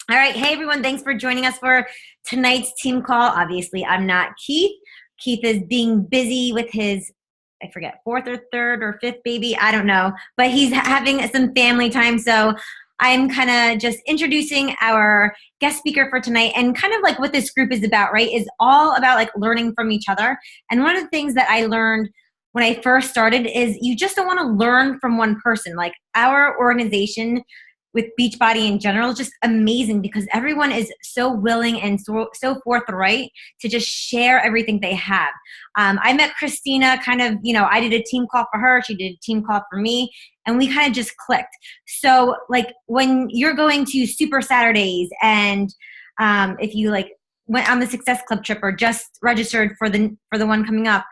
All right. Hey, everyone. Thanks for joining us for tonight's team call. Obviously, I'm not Keith. Keith is being busy with his, I forget, fourth or third or fifth baby. I don't know. But he's having some family time. So I'm kind of just introducing our guest speaker for tonight and kind of like what this group is about, right? Is all about like learning from each other. And one of the things that I learned when I first started is you just don't want to learn from one person. Like our organization with Beachbody in general is just amazing because everyone is so willing and so forthright to just share everything they have. I met Kristina kind of, I did a team call for her. She did a team call for me. And we kind of just clicked. So like when you're going to Super Saturdays and if you like went on the Success Club trip or just registered for the one coming up,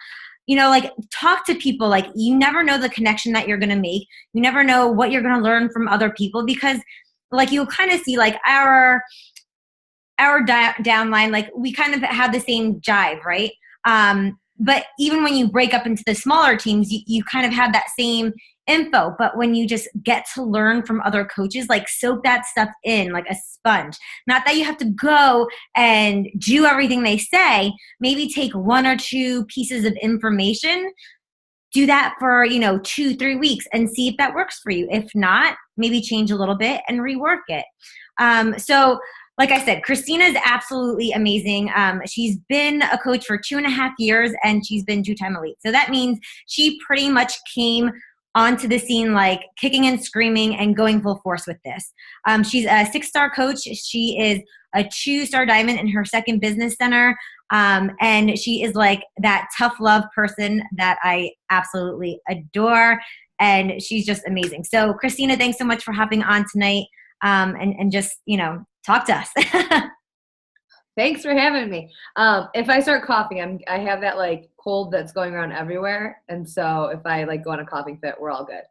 like talk to people. Like you never know the connection that you're going to make. You never know what you're going to learn from other people because like you'll kind of see like our downline, like we kind of have the same jive, right? But even when you break up into the smaller teams, you kind of have that same info. But when you just get to learn from other coaches, like soak that stuff in like a sponge. Not that you have to go and do everything they say. Maybe take one or two pieces of information, do that for 2-3 weeks and see if that works for you. If not, maybe change a little bit and rework it. So like I said, Kristina is absolutely amazing. She's been a coach for 2.5 years and she's been 2-time elite. So that means she pretty much came onto the scene like kicking and screaming and going full force with this. She's a 6-star coach. She is a 2-star diamond in her second business center. And she is like that tough love person that I absolutely adore. And she's just amazing. So Kristina, thanks so much for hopping on tonight and just, talk to us. Thanks for having me. If I start coughing, I have that like cold that's going around everywhere. And so if I like go on a coughing fit, we're all good.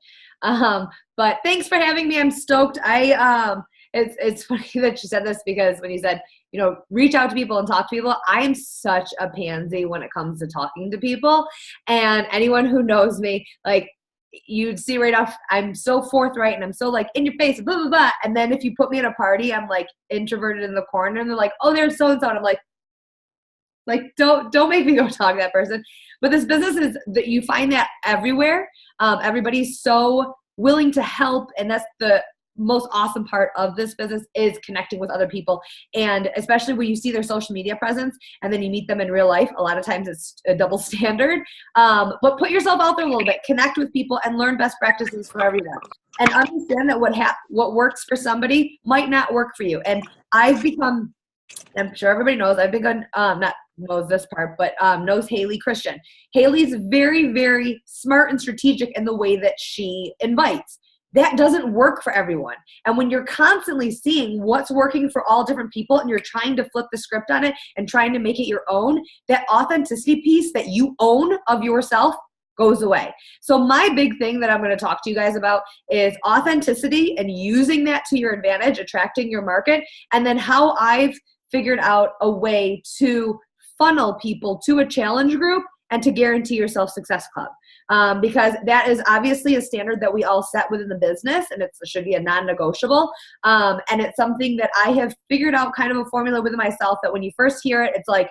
But thanks for having me. I'm stoked. It's funny that you said this because when you said, reach out to people and talk to people, I'm such a pansy when it comes to talking to people. And anyone who knows me, like, you'd see right off, I'm so forthright and I'm so like in your face, blah, blah, blah. And then if you put me at a party, I'm like introverted in the corner and they're like, oh, there's so-and-so. And I'm like, don't make me go talk to that person. But this business is that you find that everywhere. Everybody's so willing to help. And that's the most awesome part of this business is connecting with other people. And especially when you see their social media presence and then you meet them in real life, a lot of times it's a double standard. But put yourself out there a little bit, connect with people and learn best practices for everyone. And understand that what works for somebody might not work for you. And I've become, I'm sure everybody knows, I've begun, not knows this part, but knows Haley Christian. Haley's very, very smart and strategic in the way that she invites. That doesn't work for everyone. And when you're constantly seeing what's working for all different people and you're trying to flip the script on it and trying to make it your own, that authenticity piece that you own of yourself goes away. So my big thing that I'm going to talk to you guys about is authenticity and using that to your advantage, attracting your market, and then how I've figured out a way to funnel people to a challenge group and to guarantee yourself Success Club. Because that is obviously a standard that we all set within the business, and it should be a non-negotiable. And it's something that I have figured out kind of a formula within myself that when you first hear it, it's like,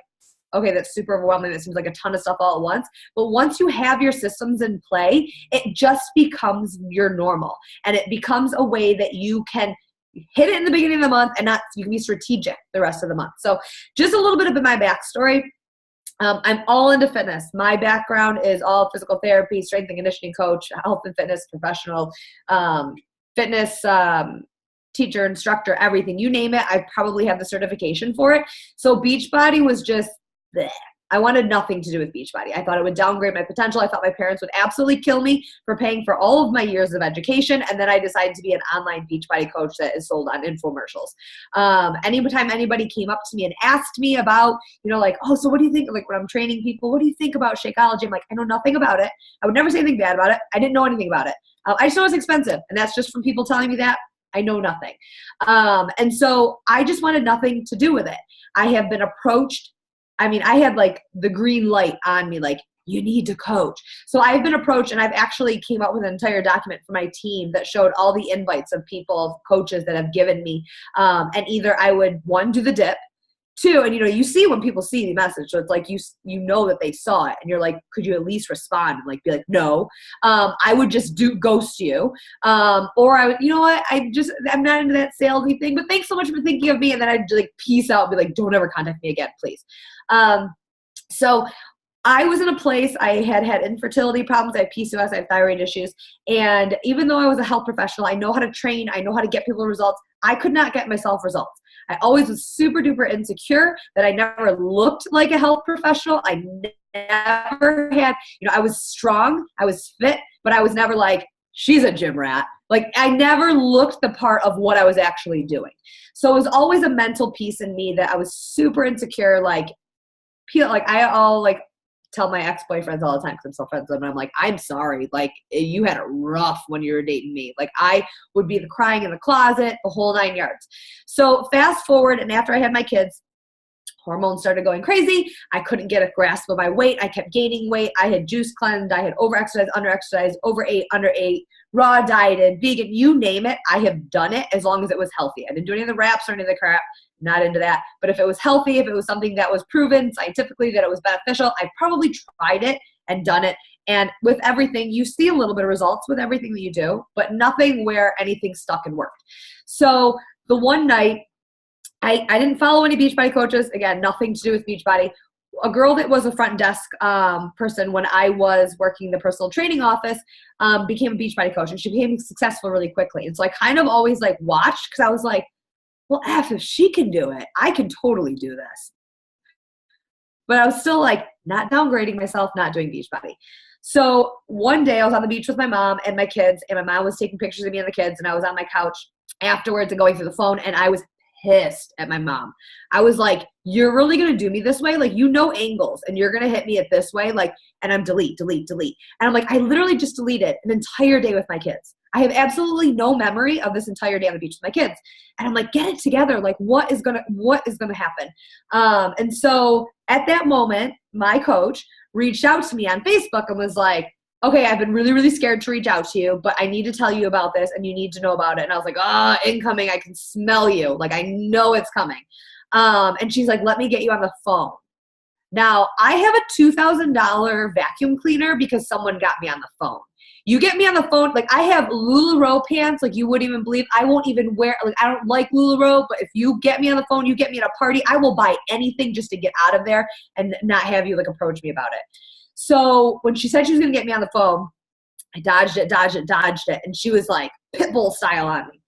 okay, that's super overwhelming. That seems like a ton of stuff all at once. But once you have your systems in play, it just becomes your normal. And it becomes a way that you can hit it in the beginning of the month and you can be strategic the rest of the month. So just a little bit of my backstory. I'm all into fitness. My background is all physical therapy, strength and conditioning coach, health and fitness professional, fitness teacher, instructor, everything. You name it, I probably have the certification for it. So Beachbody was just bleh. I wanted nothing to do with Beachbody. I thought it would downgrade my potential. I thought my parents would absolutely kill me for paying for all of my years of education. And then I decided to be an online Beachbody coach that is sold on infomercials. Anytime anybody came up to me and asked me about, like, oh, so what do you think? Like when I'm training people, what do you think about Shakeology? I'm like, I know nothing about it. I would never say anything bad about it. I didn't know anything about it. I just know it's expensive. And that's just from people telling me that. I know nothing. And so I just wanted nothing to do with it. I have been approached. I mean, I had like the green light on me, like, you need to coach. So I've been approached, and I've actually came up with an entire document for my team that showed all the invites of people, coaches that have given me. And either I would, one, do the dip, two, and you see when people see the message, so it's like you know that they saw it, and you're like, could you at least respond and like be like, no. I would just ghost you, or I would, you know what, I'm not into that salesy thing, but thanks so much for thinking of me, and then I'd like peace out and be like, don't ever contact me again, please. So I was in a place, I had infertility problems, I have PCOS, I have thyroid issues, and even though I was a health professional, I know how to train, I know how to get people results, I could not get myself results. I always was super duper insecure that I never looked like a health professional. I never had, I was strong, I was fit, but I was never like, she's a gym rat. Like I never looked the part of what I was actually doing. So it was always a mental piece in me that I was super insecure. Like I tell my ex-boyfriends all the time because I'm still friends with them. And I'm like, I'm sorry. Like you had it rough when you were dating me. Like I would be crying in the closet, the whole 9 yards. So fast forward, and after I had my kids, hormones started going crazy. I couldn't get a grasp of my weight. I kept gaining weight. I had juice cleansed. I had overexercised, underexercised, overate, underate, raw dieted, vegan, you name it. I have done it as long as it was healthy. I didn't do any of the wraps or any of the crap. Not into that. But if it was healthy, if it was something that was proven scientifically that it was beneficial, I probably tried it and done it. And with everything, you see a little bit of results with everything that you do, but nothing where anything stuck and worked. So the one night, I didn't follow any Beachbody coaches. Again, nothing to do with Beachbody. A girl that was a front desk person when I was working the personal training office became a Beachbody coach, and she became successful really quickly. And so I kind of always watched because I was like, well, if she can do it, I can totally do this. But I was still not downgrading myself, not doing Beachbody. So one day I was on the beach with my mom and my kids, and my mom was taking pictures of me and the kids, and I was on my couch afterwards and going through the phone, and I was pissed at my mom. I was like, you're really going to do me this way? Angles, and you're going to hit me at this way? And I'm delete. And I'm like, I literally just deleted an entire day with my kids. I have absolutely no memory of this entire day on the beach with my kids. And I'm like, get it together. What is going to happen? And so at that moment, my coach reached out to me on Facebook and was like, okay, I've been really, really scared to reach out to you, but I need to tell you about this and you need to know about it. And I was like, incoming. I can smell you. I know it's coming. And she's like, let me get you on the phone. Now I have a $2,000 vacuum cleaner because someone got me on the phone. You get me on the phone, I have LuLaRoe pants, you wouldn't even believe. I won't even wear, I don't like LuLaRoe, but if you get me on the phone, you get me at a party, I will buy anything just to get out of there and not have you approach me about it. So when she said she was going to get me on the phone, I dodged it. And she was pitbull style on me.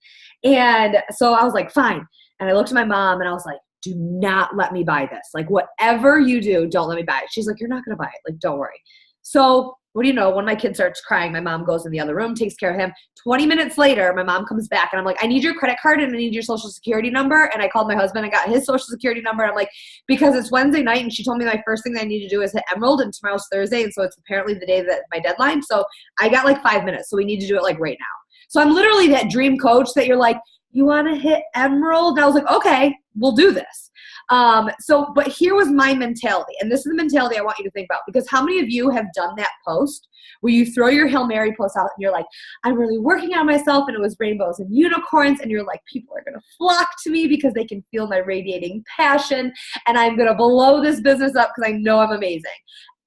And so I was like, fine. And I looked at my mom and I was like, do not let me buy this. Whatever you do, don't let me buy it. She's like, you're not going to buy it. Don't worry. So what do you know? When my kid starts crying, my mom goes in the other room, takes care of him. 20 minutes later, my mom comes back and I'm like, I need your credit card and I need your social security number. And I called my husband and got his social security number. And I'm like, because it's Wednesday night and she told me my first thing that I need to do is hit Emerald and tomorrow's Thursday. And so it's apparently the day that my deadline. So I got 5 minutes. So we need to do it right now. So I'm literally that dream coach that you're like, you want to hit Emerald? And I was like, okay, we'll do this. But here was my mentality, and this is the mentality I want you to think about, because how many of you have done that post where you throw your Hail Mary post out and you're like, I'm really working on myself, and it was rainbows and unicorns, and you're like, people are going to flock to me because they can feel my radiating passion, and I'm going to blow this business up because I know I'm amazing.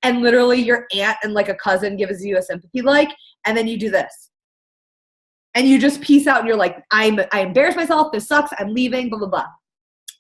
And literally your aunt and a cousin gives you a sympathy and then you do this. And you just peace out and you're like, I embarrassed myself, this sucks, I'm leaving, blah, blah, blah.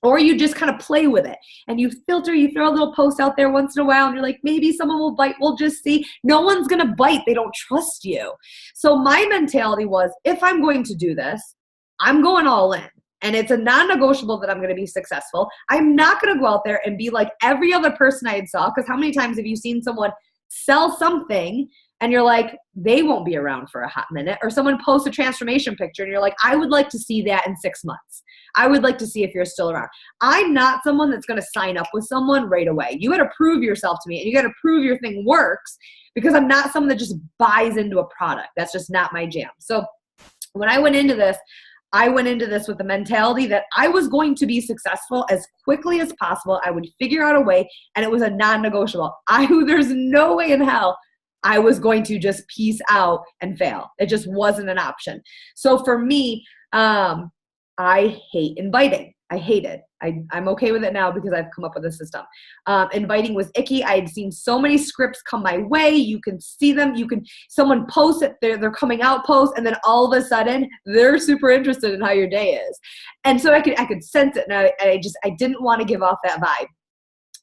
Or you just kind of play with it and you filter, you throw a little post out there once in a while and you're like, maybe someone will bite, we'll just see. No one's going to bite. They don't trust you. So my mentality was, if I'm going to do this, I'm going all in. And it's a non-negotiable that I'm going to be successful. I'm not going to go out there and be like every other person I had saw, because how many times have you seen someone sell something and you're like, they won't be around for a hot minute, or someone posts a transformation picture and you're like, I would like to see that in 6 months. I would like to see if you're still around. I'm not someone that's going to sign up with someone right away. You got to prove yourself to me, and you got to prove your thing works, because I'm not someone that just buys into a product. That's just not my jam. So when I went into this, I went into this with the mentality that I was going to be successful as quickly as possible. I would figure out a way, and it was a non-negotiable. There's no way in hell I was going to just peace out and fail. It just wasn't an option. So for me, I hate inviting. I hate it. I'm okay with it now because I've come up with a system. Inviting was icky. I had seen so many scripts come my way. You can see them. Someone posts it, they're coming out post, and then all of a sudden they're super interested in how your day is. And so I could sense it. And I didn't want to give off that vibe.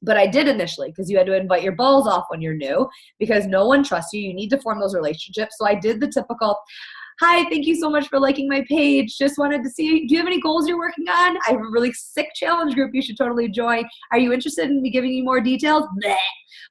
But I did initially, because you had to invite your balls off when you're new, because no one trusts you. You need to form those relationships. So I did the typical, hi, thank you so much for liking my page. Just wanted to see, do you have any goals you're working on? I have a really sick challenge group you should totally join. Are you interested in me giving you more details? Bleh.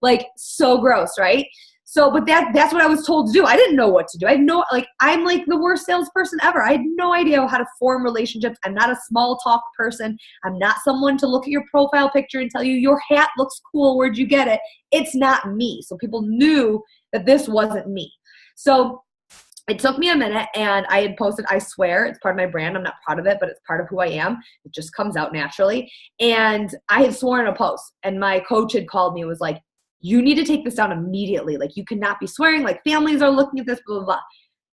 Like, so gross, right? So, but that's what I was told to do. I didn't know what to do. I'm like the worst salesperson ever. I had no idea how to form relationships. I'm not a small talk person. I'm not someone to look at your profile picture and tell you your hat looks cool. Where'd you get it? It's not me. So people knew that this wasn't me. So it took me a minute, and I had posted, I swear, it's part of my brand. I'm not proud of it, but it's part of who I am. It just comes out naturally. And I had sworn in a post, and my coach had called me and was like, you need to take this down immediately. Like, you cannot be swearing. Like, families are looking at this, blah, blah, blah.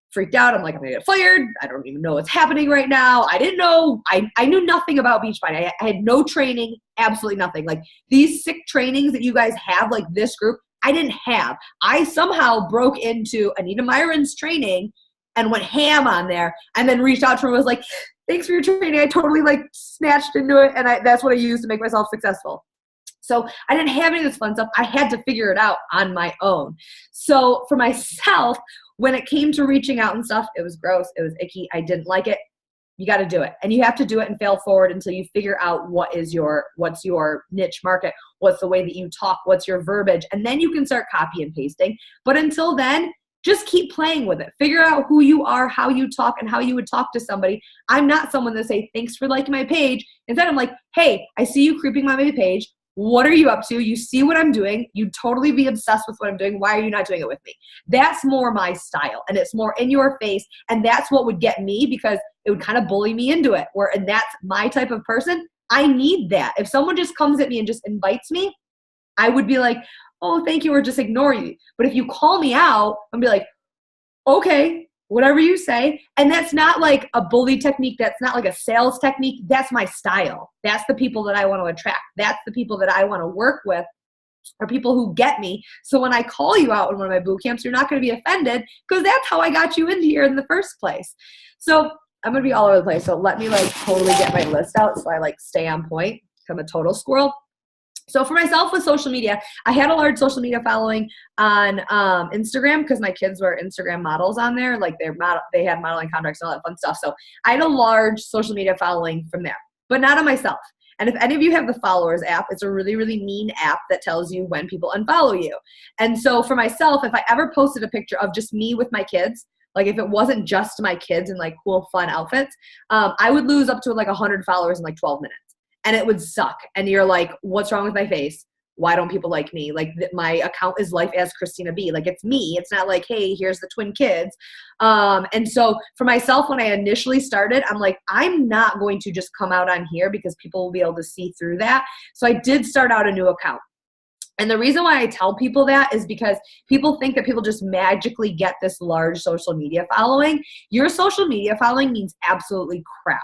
Freaked out. I'm like, I'm going to get fired. I don't even know what's happening right now. I didn't know. I knew nothing about Beachbody. I had no training, absolutely nothing. Like, these sick trainings that you guys have, like this group, I didn't have. I somehow broke into Anita Myron's training and went ham on there, and then reached out to her and was like, thanks for your training. I totally like snatched into it, and that's what I used to make myself successful. So I didn't have any of this fun stuff. I had to figure it out on my own. So for myself, when it came to reaching out and stuff, it was gross. It was icky. I didn't like it. You got to do it. And you have to do it and fail forward until you figure out what's your niche market, what's the way that you talk, what's your verbiage, and then you can start copy and pasting. But until then, just keep playing with it. Figure out who you are, how you talk, and how you would talk to somebody. I'm not someone that say, thanks for liking my page. Instead, I'm like, hey, I see you creeping on my page. What are you up to? You see what I'm doing. You'd totally be obsessed with what I'm doing. Why are you not doing it with me? That's more my style, and it's more in your face, and that's what would get me, because it would kind of bully me into it. And that's my type of person. I need that. If someone just comes at me and just invites me, I would be like, oh, thank you, or just ignore you. But if you call me out and be like, okay, whatever you say. And that's not like a bully technique. That's not like a sales technique. That's my style. That's the people that I want to attract. That's the people that I want to work with, are people who get me. So when I call you out in one of my boot camps, you're not going to be offended, because that's how I got you into here in the first place. So I'm going to be all over the place. So let me like totally get my list out so I like stay on point. I'm a total squirrel. So for myself with social media, I had a large social media following on Instagram, because my kids were Instagram models on there. Like they had modeling contracts and all that fun stuff. So I had a large social media following from there, but not on myself. And if any of you have the Followers app, it's a really, really mean app that tells you when people unfollow you. And so for myself, if I ever posted a picture of just me with my kids, like if it wasn't just my kids in like cool, fun outfits, I would lose up to like 100 followers in like 12 minutes. And it would suck. And you're like, what's wrong with my face? Why don't people like me? Like my account is Life as Kristina B. Like it's me. It's not like, hey, here's the twin kids. And so for myself, when I initially started, I'm like, I'm not going to just come out on here because people will be able to see through that. So I did start out a new account. And the reason why I tell people that is because people think that people just magically get this large social media following. Your social media following means absolutely crap.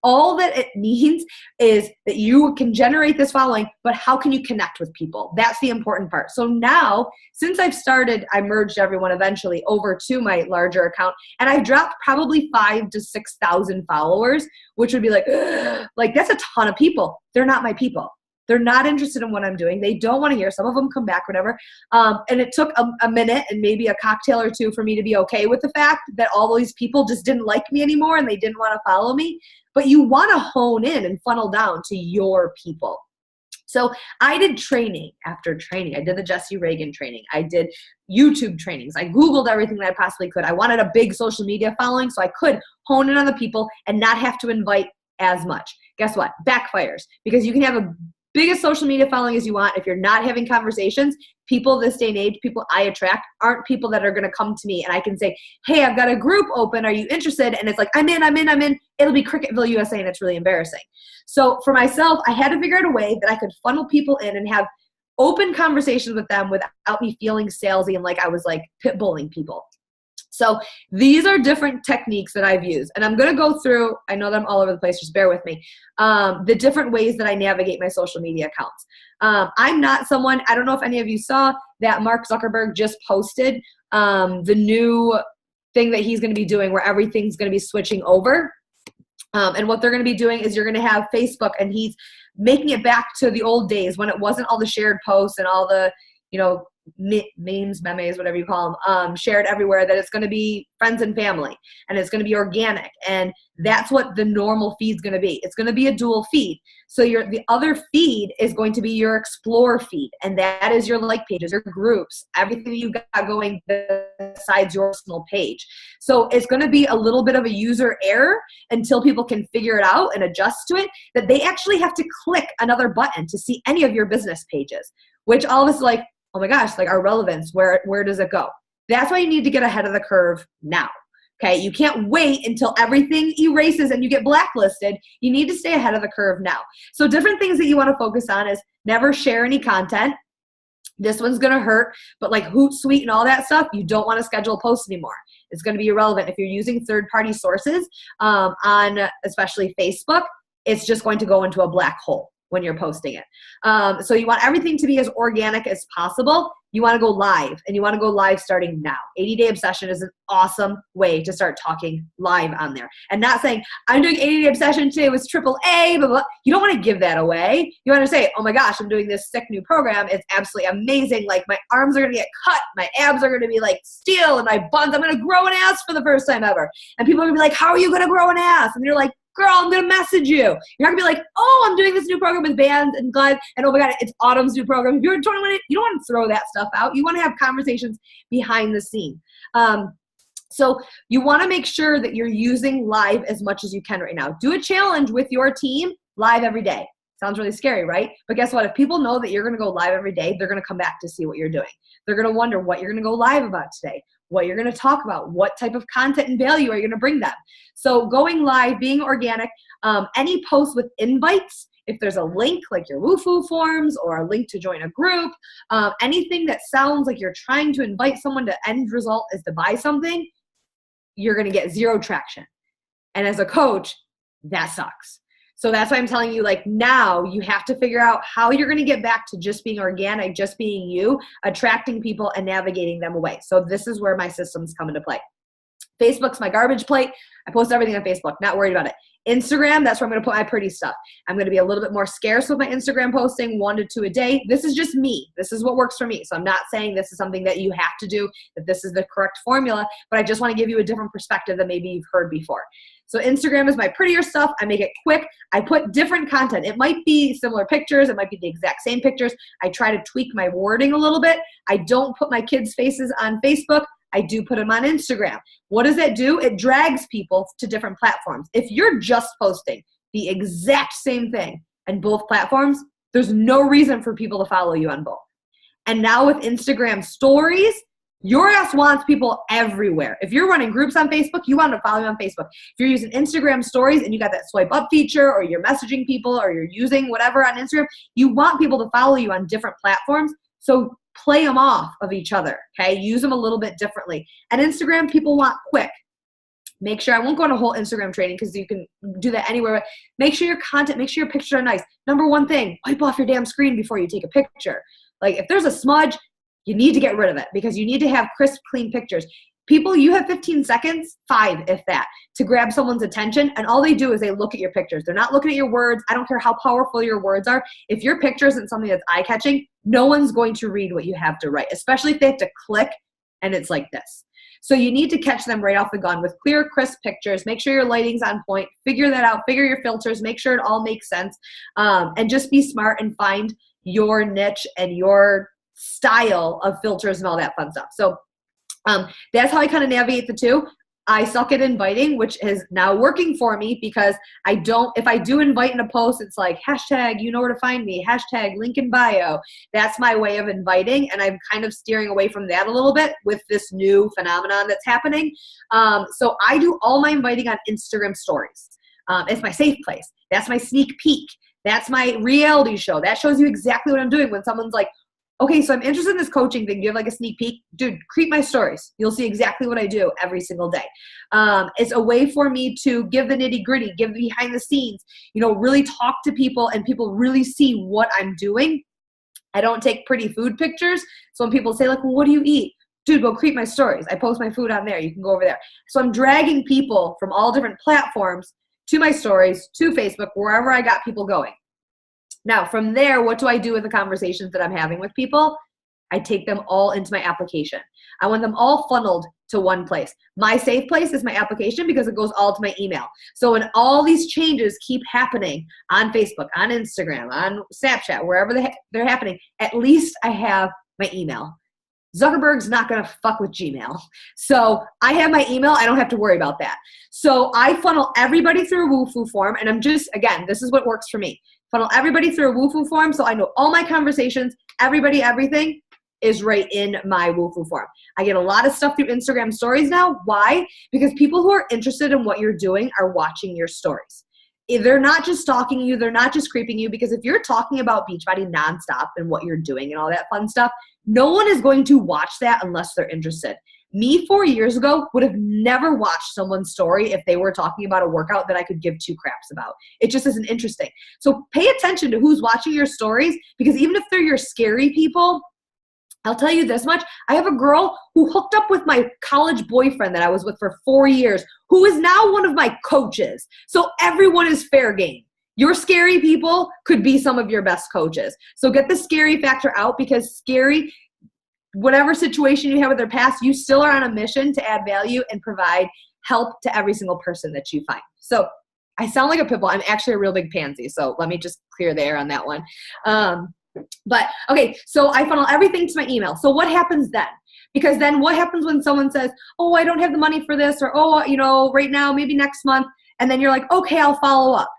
All that it means is that you can generate this following, but how can you connect with people? That's the important part. So now, since I've started, I merged everyone eventually over to my larger account, and I've dropped probably 5,000 to 6,000 followers, which would be like that's a ton of people. They're not my people. They're not interested in what I'm doing. They don't want to hear. Some of them come back, whatever. And it took a minute and maybe a cocktail or two for me to be okay with the fact that all these people just didn't like me anymore and they didn't want to follow me. But you want to hone in and funnel down to your people. So I did training after training. I did the Jesse Reagan training. I did YouTube trainings. I Googled everything that I possibly could. I wanted a big social media following so I could hone in on the people and not have to invite as much. Guess what? Backfires. Because you can have a biggest social media following as you want. If you're not having conversations, people this day and age, people I attract aren't people that are going to come to me and I can say, hey, I've got a group open. Are you interested? And it's like, I'm in. it'll be Cricketville, USA, and it's really embarrassing. So for myself, I had to figure out a way that I could funnel people in and have open conversations with them without me feeling salesy and like I was like pit bulling people. So these are different techniques that I've used. And I'm going to go through, I know that I'm all over the place, just bear with me, the different ways that I navigate my social media accounts. I'm not someone, I don't know if any of you saw that Mark Zuckerberg just posted the new thing that he's going to be doing where everything's going to be switching over. And what they're going to be doing is you're going to have Facebook, and he's making it back to the old days when it wasn't all the shared posts and all the, memes, memes, whatever you call them, shared everywhere, that it's going to be friends and family, and it's going to be organic. And that's what the normal feed's going to be. It's going to be a dual feed. So the other feed is going to be your explore feed. And that is your like pages, your groups, everything you got going besides your personal page. So it's going to be a little bit of a user error until people can figure it out and adjust to it, that they actually have to click another button to see any of your business pages, which all of us like, oh my gosh, like our relevance, where does it go? That's why you need to get ahead of the curve now. Okay, you can't wait until everything erases and you get blacklisted. You need to stay ahead of the curve now. So different things that you want to focus on is never share any content. This one's going to hurt, but like Hootsuite and all that stuff, you don't want to schedule posts anymore. It's going to be irrelevant. If you're using third-party sources on especially Facebook, it's just going to go into a black hole when you're posting it. So you want everything to be as organic as possible. You want to go live, and you want to go live starting now. 80-Day Obsession is an awesome way to start talking live on there. And not saying, I'm doing 80-Day Obsession today with AAA, blah, blah. You don't want to give that away. You want to say, oh my gosh, I'm doing this sick new program. It's absolutely amazing. Like my arms are going to get cut. My abs are going to be like steel, and my buns, I'm going to grow an ass for the first time ever. And people are going to be like, how are you going to grow an ass? And you're like, girl, I'm going to message you. You're not going to be like, oh, I'm doing this new program with bands and glad, and oh my God, it's Autumn's new program. If you're in 21, you don't want to throw that stuff out. You want to have conversations behind the scene. So you want to make sure that you're using live as much as you can right now. Do a challenge with your team live every day. Sounds really scary, right? But guess what? If people know that you're going to go live every day, they're going to come back to see what you're doing. They're going to wonder what you're going to go live about today, what you're going to talk about, what type of content and value are you going to bring them. So going live, being organic, any posts with invites, if there's a link like your Woofu forms or a link to join a group, anything that sounds like you're trying to invite someone to end result is to buy something, you're going to get zero traction. And as a coach, that sucks. So that's why I'm telling you, like, now you have to figure out how you're going to get back to just being organic, just being you, attracting people and navigating them away. So this is where my systems come into play. Facebook's my garbage plate. I post everything on Facebook, not worried about it. Instagram, that's where I'm going to put my pretty stuff. I'm going to be a little bit more scarce with my Instagram posting, 1 to 2 a day. This is just me. This is what works for me. So I'm not saying this is something that you have to do, that this is the correct formula, but I just want to give you a different perspective than maybe you've heard before. So Instagram is my prettier stuff. I make it quick. I put different content. It might be similar pictures. It might be the exact same pictures. I try to tweak my wording a little bit. I don't put my kids' faces on Facebook. I do put them on Instagram. What does that do? It drags people to different platforms. If you're just posting the exact same thing on both platforms, there's no reason for people to follow you on both. And now with Instagram stories, your ass wants people everywhere. If you're running groups on Facebook, you want to follow you on Facebook. If you're using Instagram stories and you got that swipe up feature, or you're messaging people, or you're using whatever on Instagram, you want people to follow you on different platforms. So play them off of each other, okay? Use them a little bit differently. And Instagram, people want quick. Make sure, I won't go on a whole Instagram training because you can do that anywhere. Make sure your content, make sure your pictures are nice. Number one thing, wipe off your damn screen before you take a picture. Like if there's a smudge, you need to get rid of it because you need to have crisp, clean pictures. People, you have 15 seconds, 5 if that, to grab someone's attention, and all they do is they look at your pictures. They're not looking at your words. I don't care how powerful your words are. If your picture isn't something that's eye-catching, no one's going to read what you have to write, especially if they have to click and it's like this. So you need to catch them right off the gun with clear, crisp pictures. Make sure your lighting's on point. Figure that out. Figure your filters. Make sure it all makes sense. And just be smart and find your niche and your style of filters and all that fun stuff. So that's how I kind of navigate the two. I suck at inviting, which is now working for me because if I do invite in a post, it's like hashtag, you know where to find me, hashtag link in bio. That's my way of inviting. And I'm kind of steering away from that a little bit with this new phenomenon that's happening. So I do all my inviting on Instagram stories. It's my safe place. That's my sneak peek. That's my reality show. That shows you exactly what I'm doing when someone's like, okay, so I'm interested in this coaching thing. Do you have like a sneak peek? Dude, create my stories. You'll see exactly what I do every single day. It's a way for me to give the nitty gritty, give the behind the scenes, really talk to people and people really see what I'm doing. I don't take pretty food pictures. So when people say like, well, what do you eat? Dude, go create my stories. I post my food on there. You can go over there. So I'm dragging people from all different platforms to my stories, to Facebook, wherever I got people going. Now, from there, what do I do with the conversations that I'm having with people? I take them all into my application. I want them all funneled to one place. My safe place is my application because it goes all to my email. So when all these changes keep happening on Facebook, on Instagram, on Snapchat, wherever they're happening, at least I have my email. Zuckerberg's not going to fuck with Gmail. So I have my email. I don't have to worry about that. So I funnel everybody through a Woofu form. And I'm just, again, this is what works for me. Funnel everybody through a Woofu form. So I know all my conversations, everybody, everything is right in my Woofu form. I get a lot of stuff through Instagram stories now. Why? Because people who are interested in what you're doing are watching your stories. They're not just stalking you. They're not just creeping you. Because if you're talking about Beachbody nonstop and what you're doing and all that fun stuff, no one is going to watch that unless they're interested. Me 4 years ago would have never watched someone's story if they were talking about a workout that I could give two craps about. It just isn't interesting. So pay attention to who's watching your stories, because even if they're your scary people, I'll tell you this much. I have a girl who hooked up with my college boyfriend that I was with for 4 years, who is now one of my coaches. So everyone is fair game. Your scary people could be some of your best coaches. So get the scary factor out, because scary, whatever situation you have with their past, you still are on a mission to add value and provide help to every single person that you find. So I sound like a pit bull. I'm actually a real big pansy. So let me just clear the air on that one. But okay, so I funnel everything to my email. So what happens then? Because then what happens when someone says, oh, I don't have the money for this, or, oh, right now, maybe next month. And then you're like, okay, I'll follow up.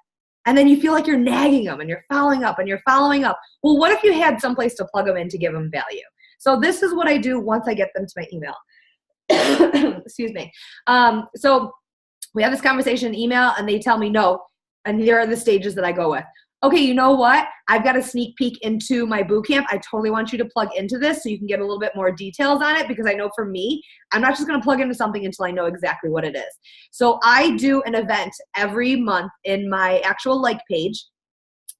And then you feel like you're nagging them and you're following up and you're following up. Well, what if you had someplace to plug them in to give them value? So this is what I do once I get them to my email. Excuse me. So we have this conversation in email and they tell me no. And here are the stages that I go with. Okay, you know what? I've got a sneak peek into my boot camp. I totally want you to plug into this so you can get a little bit more details on it, because I know for me, I'm not just going to plug into something until I know exactly what it is. So I do an event every month in my actual like page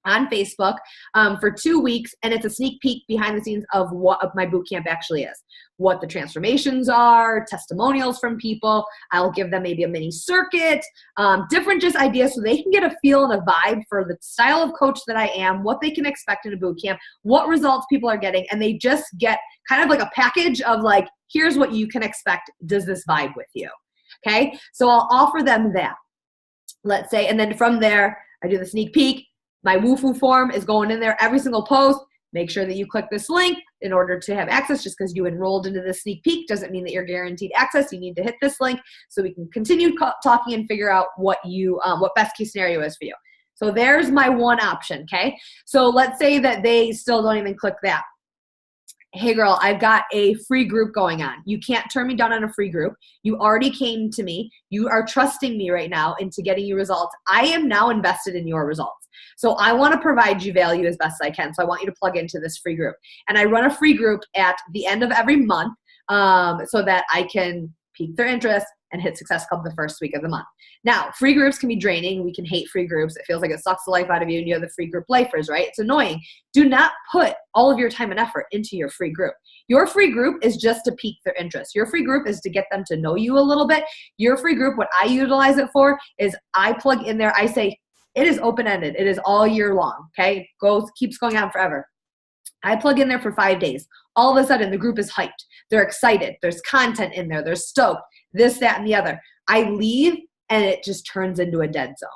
on Facebook for 2 weeks, and it's a sneak peek behind the scenes of what my boot camp actually is, what the transformations are, testimonials from people. I'll give them maybe a mini circuit, different just ideas so they can get a feel and a vibe for the style of coach that I am, what they can expect in a boot camp, what results people are getting, and they just get kind of like a package of like, here's what you can expect. Does this vibe with you? Okay, so I'll offer them that, let's say, and then from there, I do the sneak peek. My Woofu form is going in there every single post. Make sure that you click this link in order to have access. Just because you enrolled into the sneak peek doesn't mean that you're guaranteed access. You need to hit this link so we can continue talking and figure out what best case scenario is for you. So there's my one option, okay? So let's say that they still don't even click that. Hey girl, I've got a free group going on. You can't turn me down on a free group. You already came to me. You are trusting me right now into getting you results. I am now invested in your results. So I want to provide you value as best I can. So I want you to plug into this free group. And I run a free group at the end of every month so that I can pique their interest and hit Success Club the first week of the month. Now, free groups can be draining. We can hate free groups. It feels like it sucks the life out of you, and you have the free group lifers, right? It's annoying. Do not put all of your time and effort into your free group. Your free group is just to pique their interest. Your free group is to get them to know you a little bit. Your free group, what I utilize it for is I plug in there. I say, it is open-ended. It is all year long, okay? Keeps going on forever. I plug in there for 5 days. All of a sudden, the group is hyped. They're excited. There's content in there. They're stoked. This, that, and the other. I leave, and it just turns into a dead zone.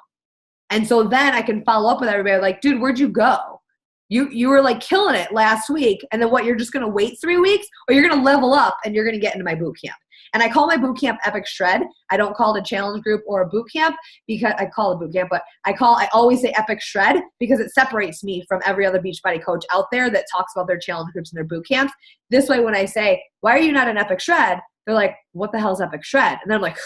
And so then I can follow up with everybody like, dude, where'd you go? You were like killing it last week, and then what, you're just going to wait 3 weeks? Or you're going to level up, and you're going to get into my boot camp. And I call my boot camp Epic Shred. I don't call it a challenge group or a boot camp, because I call it boot camp, but I always say Epic Shred because it separates me from every other Beachbody coach out there that talks about their challenge groups and their boot camps. This way, when I say, why are you not an Epic Shred? They're like, what the hell is Epic Shred? And then I'm like,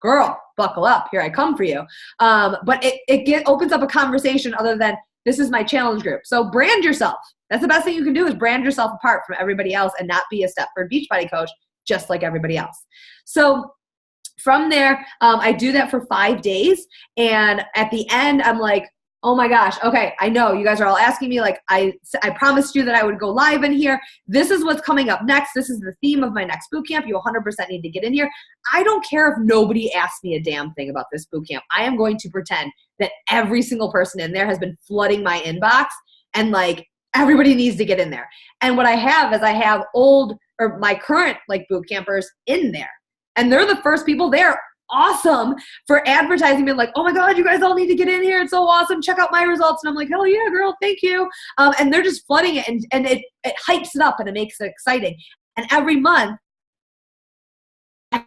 girl, buckle up. Here I come for you. But it opens up a conversation other than this is my challenge group. So brand yourself. That's the best thing you can do is brand yourself apart from everybody else and not be a Stepford Beachbody coach just like everybody else. So from there, I do that for 5 days. And at the end, I'm like, oh my gosh, okay, I know you guys are all asking me, like, I promised you that I would go live in here. This is what's coming up next. This is the theme of my next boot camp. You 100% need to get in here. I don't care if nobody asks me a damn thing about this boot camp. I am going to pretend that every single person in there has been flooding my inbox and like everybody needs to get in there. And what I have is I have my current like boot campers in there. And they're the first people there. Awesome for advertising, being like, oh my God, you guys all need to get in here. It's so awesome. Check out my results. And I'm like, hell yeah, girl, thank you. And they're just flooding it and it hypes it up and it makes it exciting. And every month, I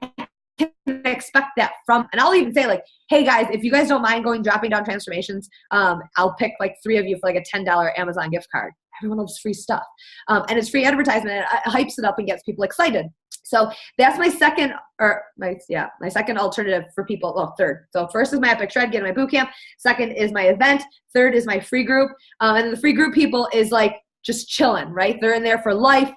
can expect that from, and I'll even say like, hey guys, if you guys don't mind dropping down transformations, I'll pick like 3 of you for like a $10 Amazon gift card. Everyone loves free stuff. And it's free advertisement and it hypes it up and gets people excited. So that's my second alternative for people. Well, third. So first is my Epic Shred, get in my boot camp. Second is my event. Third is my free group. And the free group people is like just chilling, right? They're in there for life.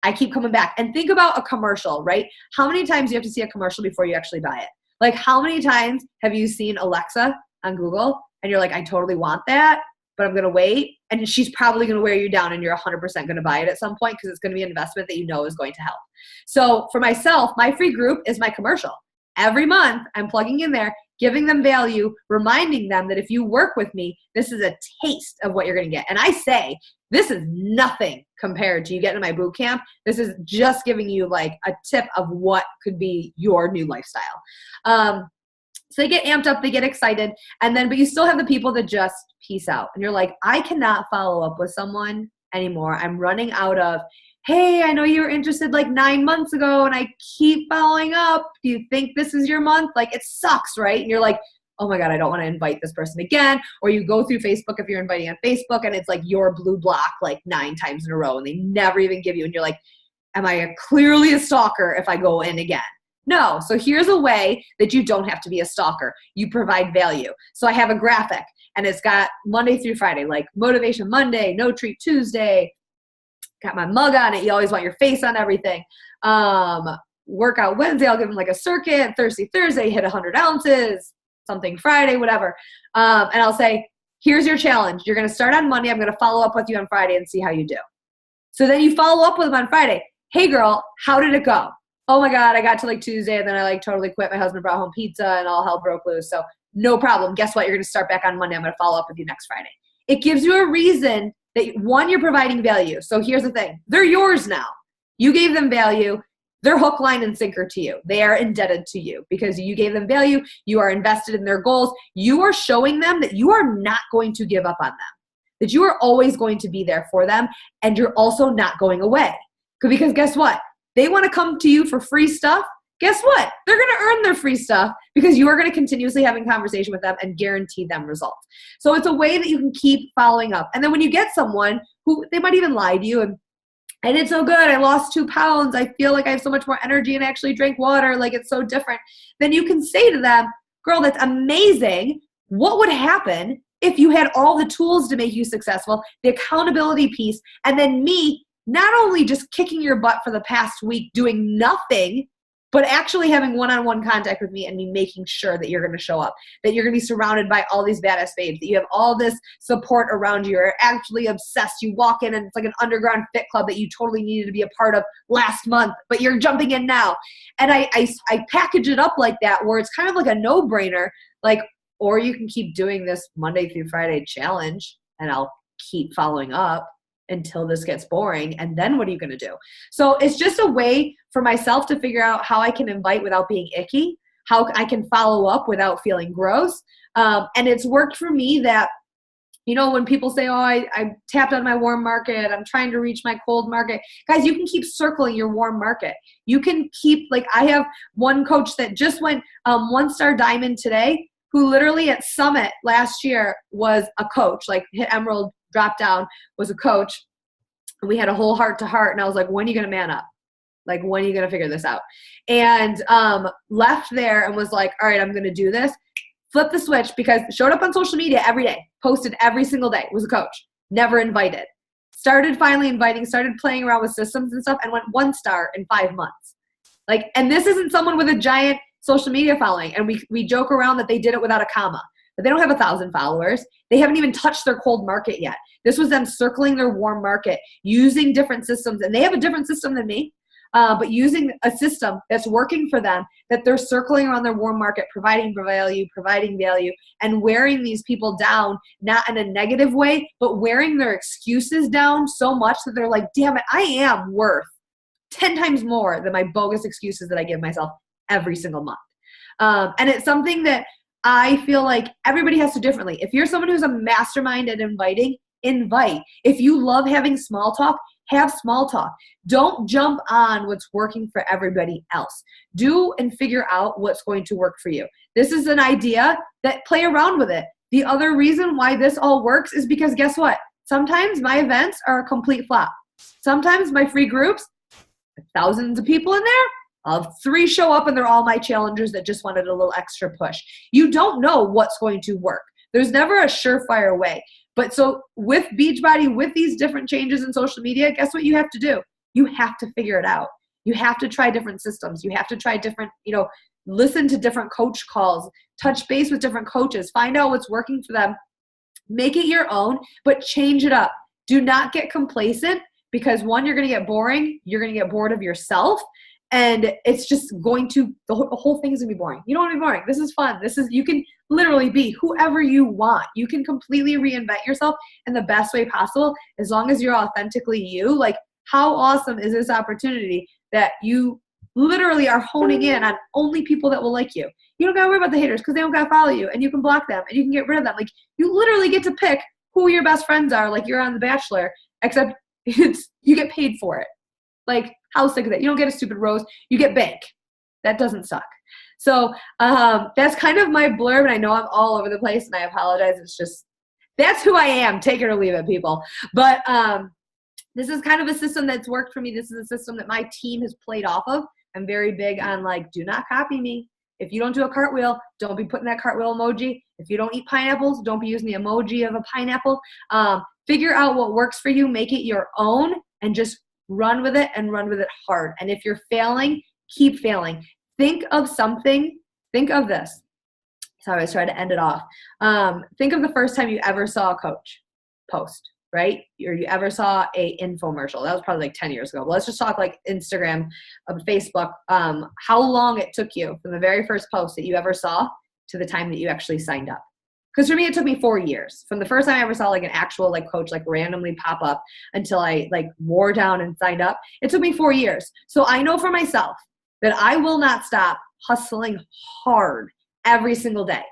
I keep coming back. And think about a commercial, right? How many times do you have to see a commercial before you actually buy it? Like how many times have you seen Alexa on Google and you're like, I totally want that, but I'm going to wait. And she's probably going to wear you down and you're 100% going to buy it at some point because it's going to be an investment that you know is going to help. So for myself, my free group is my commercial. Every month I'm plugging in there, giving them value, reminding them that if you work with me, this is a taste of what you're going to get. And I say, this is nothing compared to you getting to my boot camp. This is just giving you like a tip of what could be your new lifestyle. So they get amped up, they get excited, but you still have the people that just peace out. And you're like, I cannot follow up with someone anymore. I'm running out of, hey, I know you were interested like 9 months ago and I keep following up. Do you think this is your month? Like it sucks, right? And you're like, oh my God, I don't want to invite this person again. Or you go through Facebook if you're inviting on Facebook and it's like your blue block like 9 times in a row and they never even give you. And you're like, am I clearly a stalker if I go in again? No. So here's a way that you don't have to be a stalker. You provide value. So I have a graphic and it's got Monday through Friday, like Motivation Monday, No Treat Tuesday, got my mug on it. You always want your face on everything. Workout Wednesday, I'll give them like a circuit. Thursday, hit 100 ounces, something Friday, whatever. And I'll say, here's your challenge. You're going to start on Monday. I'm going to follow up with you on Friday and see how you do. So then you follow up with them on Friday. Hey girl, how did it go? Oh my God, I got to like Tuesday and then I like totally quit. My husband brought home pizza and all hell broke loose. So no problem. Guess what? You're going to start back on Monday. I'm going to follow up with you next Friday. It gives you a reason that one, you're providing value. So here's the thing. They're yours now. You gave them value. They're hook, line, and sinker to you. They are indebted to you because you gave them value. You are invested in their goals. You are showing them that you are not going to give up on them, that you are always going to be there for them. And you're also not going away. Because guess what? They want to come to you for free stuff. Guess what? They're going to earn their free stuff because you are going to continuously having conversation with them and guarantee them results. So it's a way that you can keep following up. And then when you get someone who they might even lie to you and I did so good. I lost 2 pounds. I feel like I have so much more energy and actually drank water. Like it's so different. Then you can say to them, girl, that's amazing. What would happen if you had all the tools to make you successful, the accountability piece, and then me not only just kicking your butt for the past week doing nothing, but actually having one-on-one contact with me and me making sure that you're going to show up, that you're going to be surrounded by all these badass babes, that you have all this support around you. You're actually obsessed. You walk in and it's like an underground fit club that you totally needed to be a part of last month, but you're jumping in now. And I package it up like that where it's kind of like a no-brainer, like, or you can keep doing this Monday through Friday challenge and I'll keep following up until this gets boring. And then what are you going to do? So it's just a way for myself to figure out how I can invite without being icky, how I can follow up without feeling gross. And it's worked for me that, you know, when people say, oh, I tapped on my warm market, I'm trying to reach my cold market. Guys, you can keep circling your warm market. You can keep, like, I have one coach that just went 1-star diamond today, who literally at Summit last year was a coach, like hit Emerald, drop down, was a coach. And we had a whole heart to heart. And I was like, when are you going to man up? Like, when are you going to figure this out? And left there and was like, all right, I'm going to do this. Flip the switch, because showed up on social media every day, posted every single day, was a coach, never invited. Started finally inviting, started playing around with systems and stuff, and went 1 star in 5 months. Like, and this isn't someone with a giant social media following. And we joke around that they did it without a comma, but they don't have 1,000 followers. They haven't even touched their cold market yet. This was them circling their warm market, using different systems. And they have a different system than me, but using a system that's working for them, that they're circling around their warm market, providing value, and wearing these people down, not in a negative way, but wearing their excuses down so much that they're like, damn it, I am worth 10 times more than my bogus excuses that I give myself every single month. And it's something that I feel like everybody has to differently. If you're someone who's a mastermind at inviting, invite. If you love having small talk, have small talk. Don't jump on what's working for everybody else. Do and figure out what's going to work for you. This is an idea that play around with it. The other reason why this all works is because guess what? Sometimes my events are a complete flop. Sometimes my free groups, thousands of people in there, I'll have 3 show up and they're all my challengers that just wanted a little extra push. You don't know what's going to work. There's never a surefire way. But so with Beachbody, with these different changes in social media, guess what you have to do? You have to figure it out. You have to try different systems. You have to try different, listen to different coach calls, touch base with different coaches, find out what's working for them, make it your own, but change it up. Do not get complacent, because one, you're going to get boring. You're going to get bored of yourself. And it's just the whole thing is going to be boring. You don't want to be boring. This is fun. You can literally be whoever you want. You can completely reinvent yourself in the best way possible, as long as you're authentically you. Like, how awesome is this opportunity that you literally are honing in on only people that will like you? You don't got to worry about the haters, because they don't got to follow you, and you can block them and you can get rid of them. Like, you literally get to pick who your best friends are, like you're on The Bachelor, except you get paid for it. Like, how sick is that? You don't get a stupid rose. You get bank. That doesn't suck. So that's kind of my blurb, and I know I'm all over the place, and I apologize. It's just, that's who I am. Take it or leave it, people. But this is kind of a system that's worked for me. This is a system that my team has played off of. I'm very big on, like, do not copy me. If you don't do a cartwheel, don't be putting that cartwheel emoji. If you don't eat pineapples, don't be using the emoji of a pineapple. Figure out what works for you, make it your own, and just run with it, and run with it hard. And if you're failing, keep failing. Think of this. So I always try to end it off. Think of the first time you ever saw a coach post, right? Or you ever saw a infomercial. That was probably like 10 years ago. But let's just talk like Instagram, Facebook. How long it took you from the very first post that you ever saw to the time that you actually signed up. Because for me, it took me 4 years from the first time I ever saw like an actual like coach like randomly pop up until I like wore down and signed up. It took me 4 years. So I know for myself that I will not stop hustling hard every single day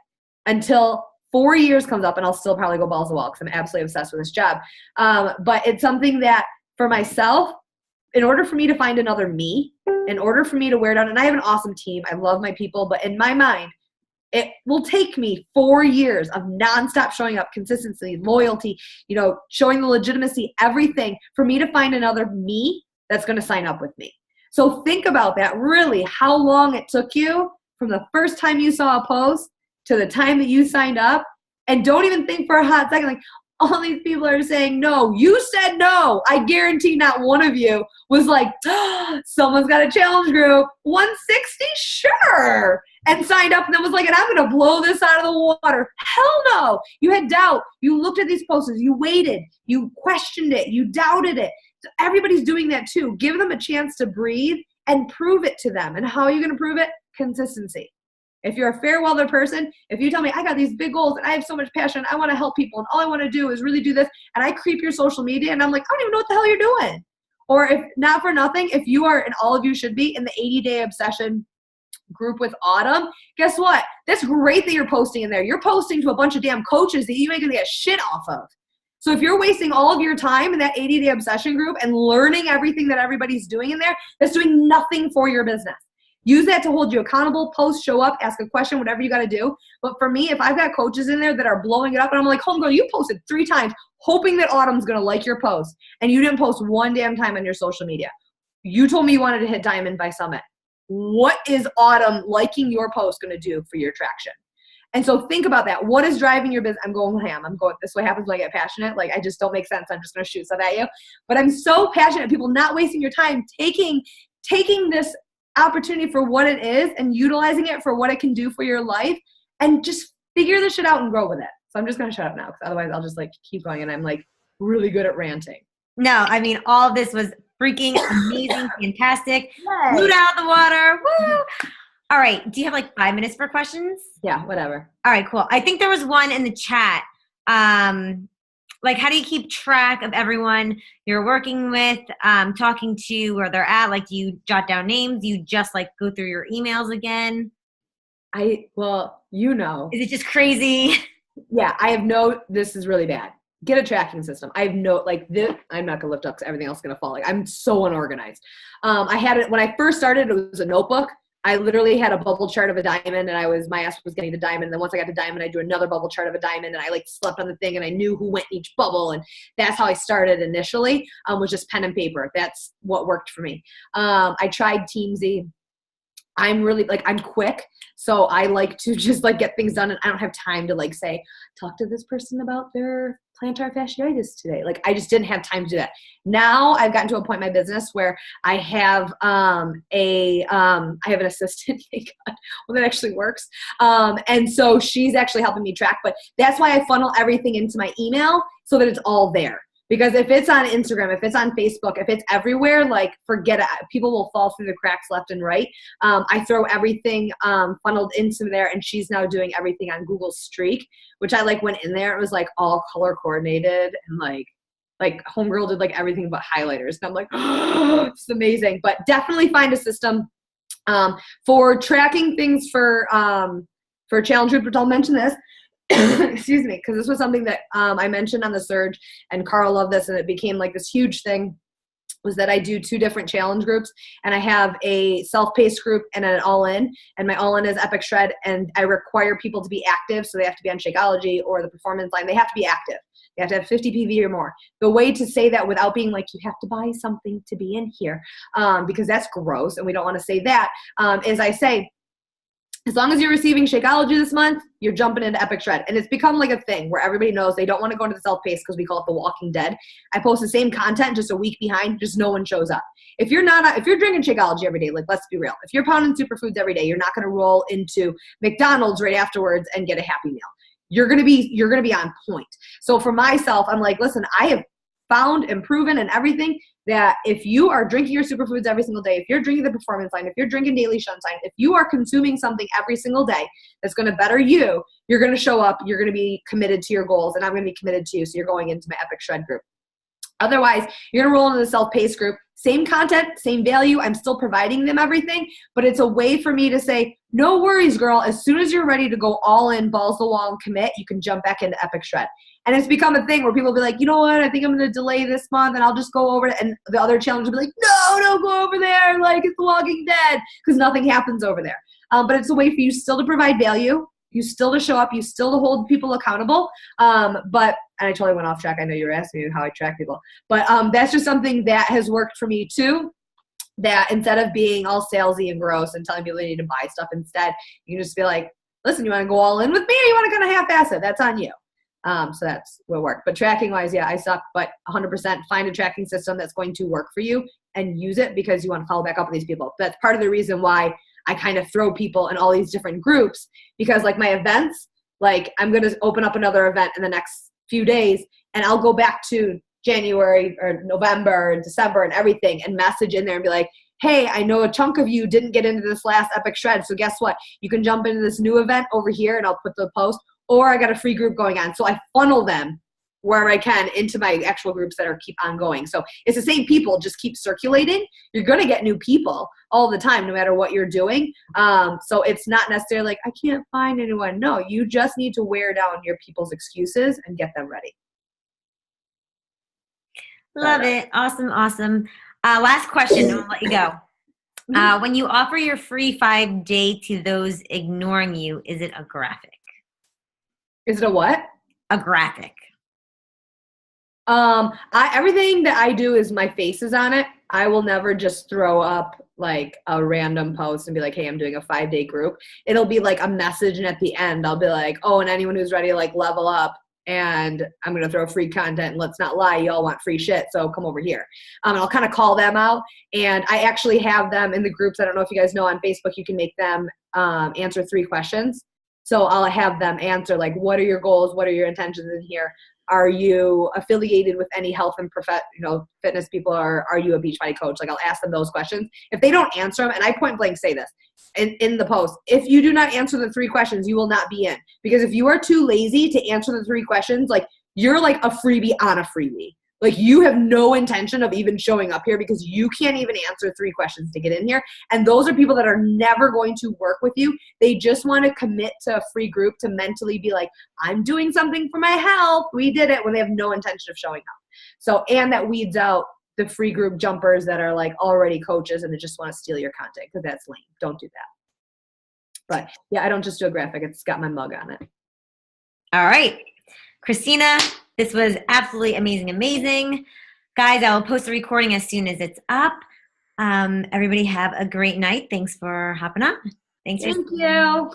until 4 years comes up, and I'll still probably go balls to the wall because I'm absolutely obsessed with this job. But it's something that for myself, in order for me to find another me, in order for me to wear down, and I have an awesome team. I love my people, but in my mind, it will take me 4 years of nonstop showing up, consistency, loyalty, showing the legitimacy, everything for me to find another me that's going to sign up with me. So think about that, really, how long it took you from the first time you saw a post to the time that you signed up. And don't even think for a hot second, like, all these people are saying no. You said no. I guarantee not one of you was like, oh, someone's got a challenge group, 160, sure, and signed up and then was like, and I'm going to blow this out of the water. Hell no. You had doubt. You looked at these posts. You waited. You questioned it. You doubted it. So everybody's doing that too. Give them a chance to breathe and prove it to them. And how are you going to prove it? Consistency. If you're a fair weather person, if you tell me I got these big goals and I have so much passion, I want to help people and all I want to do is really do this, and I creep your social media and I'm like, I don't even know what the hell you're doing. Or if not for nothing, if you are, and all of you should be, in the 80-day obsession group with Autumn, guess what? That's great that you're posting in there. You're posting to a bunch of damn coaches that you ain't gonna get shit off of. So if you're wasting all of your time in that 80-day obsession group and learning everything that everybody's doing in there, that's doing nothing for your business. Use that to hold you accountable, post, show up, ask a question, whatever you got to do. But for me, if I've got coaches in there that are blowing it up and I'm like, homegirl, you posted 3 times hoping that Autumn's going to like your post and you didn't post one damn time on your social media. you told me you wanted to hit diamond by summit. What is Autumn liking your post going to do for your traction? And so think about that. What is driving your business? I'm going ham. This way happens when I get passionate. Like, I just don't make sense. I'm just going to shoot stuff at you. But I'm so passionate. People not wasting your time, taking this opportunity for what it is and utilizing it for what it can do for your life, and just figure this shit out and grow with it. So I'm just going to shut up now, because otherwise I'll just like keep going, and I'm like really good at ranting. No, I mean, all of this was freaking amazing, fantastic. Blew out the water. Woo! All right. Do you have like 5 minutes for questions? Yeah, whatever. All right, cool. I think there was one in the chat. Like, how do you keep track of everyone you're working with, talking to, where they're at? Like, do you jot down names? Do you just like go through your emails again? Well, you know. Is it just crazy? Yeah, this is really bad. Get a tracking system. I'm not going to lift up because everything else is going to fall. Like, I'm so unorganized. I had it when I first started, it was a notebook. I literally had a bubble chart of a diamond, and my ass was getting the diamond. And then once I got the diamond, I do another bubble chart of a diamond, and I like slept on the thing, and I knew who went in each bubble. And that's how I started initially, was just pen and paper. That's what worked for me. I tried Teamsy. I'm really I'm quick. So I like to just like get things done, and I don't have time to like say, talk to this person about their plantar fasciitis today. Like, I just didn't have time to do that. Now I've gotten to a point in my business where I have I have an assistant. Thank God. Well, that actually works. And so she's actually helping me track, but that's why I funnel everything into my email so that it's all there. Because if it's on Instagram, if it's on Facebook, if it's everywhere, like, forget it. People will fall through the cracks left and right. I throw everything funneled into there, and she's now doing everything on Google Streak, which I like went in there. It was like all color coordinated, and like homegirl did like everything but highlighters. And I'm like, oh, it's amazing. But definitely find a system for tracking things for challenge group, which I'll mention this. Excuse me, because this was something that I mentioned on the Surge, and Carl loved this, and it became like this huge thing, was that I do 2 different challenge groups, and I have a self-paced group and an all-in, and my all-in is Epic Shred, and I require people to be active, so they have to be on Shakeology or the performance line. They have to be active. They have to have 50 PV or more. The way to say that without being like, you have to buy something to be in here, because that's gross, and we don't want to say that, is I say, as long as you're receiving Shakeology this month, you're jumping into Epic Shred. And it's become like a thing where everybody knows they don't want to go into the self-paced because we call it the Walking Dead. I post the same content just a week behind, just no one shows up. If you're drinking Shakeology every day, like, let's be real. If you're pounding superfoods every day, you're not going to roll into McDonald's right afterwards and get a Happy Meal. You're going to be on point. So for myself, I'm like, listen, I have found and proven and everything that if you are drinking your superfoods every single day, if you're drinking the performance line, if you're drinking daily sunshine, if you are consuming something every single day that's going to better you, you're going to show up, you're going to be committed to your goals, and I'm going to be committed to you. So you're going into my Epic Shred group. Otherwise, you're going to roll into the self-paced group. Same content, same value. I'm still providing them everything, but it's a way for me to say, no worries, girl. As soon as you're ready to go all in, balls to the wall, and commit, you can jump back into Epic Shred. And it's become a thing where people will be like, you know what, I think I'm going to delay this month, and I'll just go over it. And the other challenge will be like, no, don't go over there. Like, it's The Walking Dead, because nothing happens over there. But it's a way for you still to provide value, you still to show up, you still to hold people accountable. And I totally went off track. I know you were asking me how I track people. But that's just something that has worked for me too, that instead of being all salesy and gross and telling people they need to buy stuff, instead, you can just be like, listen, you want to go all in with me, or you want to kind of half-ass it? That's on you. So that's what worked. But tracking wise, yeah, I suck, but 100% find a tracking system that's going to work for you and use it, because you want to follow back up with these people. That's part of the reason why I kind of throw people in all these different groups, because like my events, like I'm going to open up another event in the next few days, and I'll go back to January or November and December and everything and message in there and be like, hey, I know a chunk of you didn't get into this last Epic Shred, so guess what? You can jump into this new event over here, and I'll put the post, or I got a free group going on. So I funnel them wherever I can into my actual groups that are keep on going. So it's the same people, just keep circulating. You're going to get new people all the time, no matter what you're doing. So it's not necessarily like, I can't find anyone. No, you just need to wear down your people's excuses and get them ready. Love it. Awesome. Awesome. Last question, and I'll let you go. When you offer your free 5-day to those ignoring you, is it a graphic? Is it a what? A graphic. Everything that I do is my face is on it. I will never just throw up like a random post and be like, hey, I'm doing a 5-day group. It'll be like a message, and at the end I'll be like, oh, and anyone who's ready to like level up, and I'm going to throw free content, and let's not lie, y'all want free shit, so come over here. I'll kind of call them out, and I actually have them in the groups. I don't know if you guys know, on Facebook you can make them answer 3 questions. So I'll have them answer like, what are your goals? What are your intentions in here? Are you affiliated with any health and fitness people, or are you a Beachbody coach? Like, I'll ask them those questions. If they don't answer them, and I point blank say this in the post, if you do not answer the 3 questions, you will not be in. Because if you are too lazy to answer the 3 questions, like, you're like a freebie on a freebie. Like, you have no intention of even showing up here because you can't even answer 3 questions to get in here. And those are people that are never going to work with you. They just want to commit to a free group to mentally be like, I'm doing something for my health. We did it, when they have no intention of showing up. So, and that weeds out the free group jumpers that are like already coaches and they just want to steal your content, because that's lame. Don't do that. But yeah, I don't just do a graphic. It's got my mug on it. All right. Kristina, this was absolutely amazing. Guys, I will post the recording as soon as it's up. Everybody have a great night. Thanks for hopping on. Thank you.